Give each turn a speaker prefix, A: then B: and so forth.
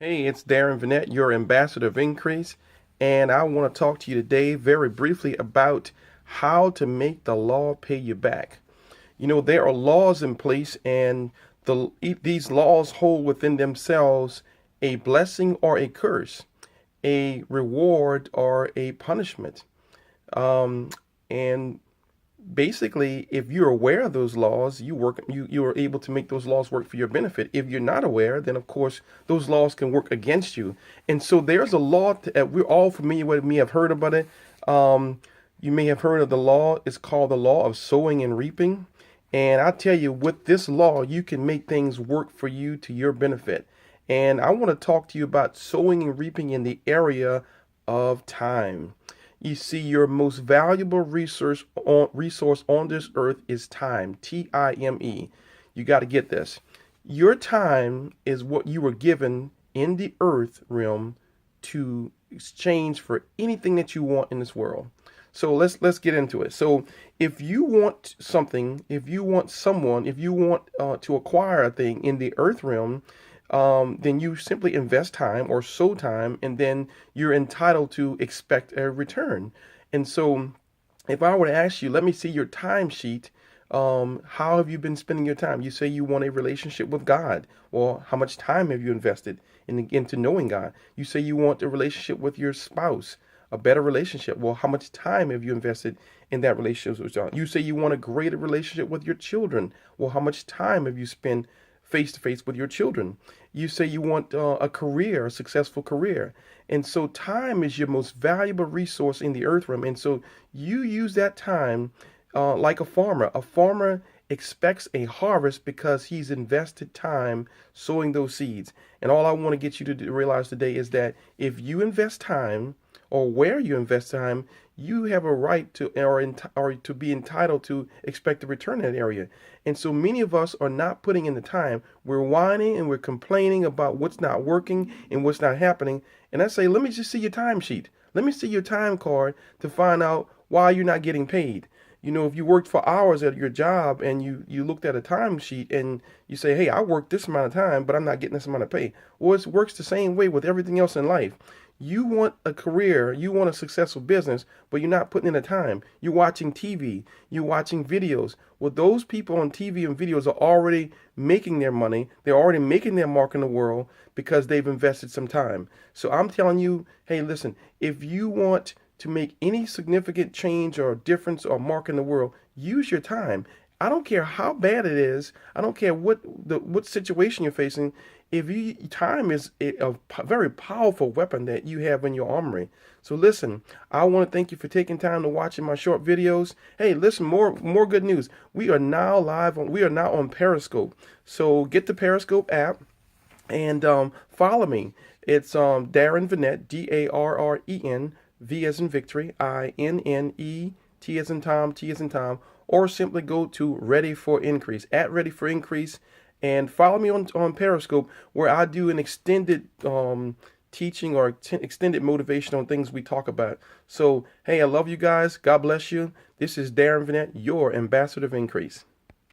A: Hey, it's Darren Vanette, your ambassador of increase, and I want to talk to you today very briefly about how to make the law pay you back. You know, there are laws in place, and these laws hold within themselves a blessing or a curse, a reward or a punishment. Um, and basically, if you're aware of those laws, you are able to make those laws work for your benefit. If you're not aware, then of course those laws can work against you. And so there's a law that we're all familiar with. Me have heard about it. Um, you may have heard of the law. It's called the law of sowing and reaping. And I tell you, with this law, you can make things work for you to your benefit. And I want to talk to you about sowing and reaping in the area of time. You see, your most valuable resource on this earth is time. Time. You got to get this. Your time is what you were given in the earth realm to exchange for anything that you want in this world. So let's get into it. So if you want something, if you want someone, if you want to acquire a thing in the earth realm, then you simply invest time or sow time, and then you're entitled to expect a return. And so, if I were to ask you, let me see your timesheet. How have you been spending your time? You say you want a relationship with God. Well, how much time have you invested into knowing God? You say you want a relationship with your spouse, a better relationship. Well, how much time have you invested in that relationship with God? You say you want a greater relationship with your children. Well, how much time have you spent face to face with your children? You say you want a career, a successful career. And so time is your most valuable resource in the earth realm. And so you use that time like a farmer. A farmer expects a harvest because he's invested time sowing those seeds. And all I want to get you to realize today is that if you invest time, or where you invest time, you have a right to or to be entitled to expect a return in that area. And so many of us are not putting in the time. We're whining and we're complaining about what's not working and what's not happening. And I say, let me just see your timesheet. Let me see your time card to find out why you're not getting paid. You know, if you worked for hours at your job and you looked at a timesheet and you say, hey, I worked this amount of time, but I'm not getting this amount of pay. Well, it works the same way with everything else in life. You want a career, you want a successful business, but you're not putting in the time. You're watching TV, you're watching videos. Well, those people on TV and videos are already making their money. They're already making their mark in the world because they've invested some time. So I'm telling you, hey, listen, if you want to make any significant change or difference or mark in the world, use your time. I don't care how bad it is. I don't care what situation you're facing. If you time is a very powerful weapon that you have in your armory. So listen, I want to thank you for taking time to watching my short videos. Hey, listen, more good news. We are now we are now on Periscope. So get the Periscope app and follow me. It's Darren Vanette, Darren, V as in victory, Inne, T as in Tom, T as in Tom, or simply go to Ready for Increase, at Ready for Increase, and follow me on Periscope, where I do an extended teaching or extended motivation on things we talk about. So, hey, I love you guys. God bless you. This is Darren Vanette, your ambassador of increase.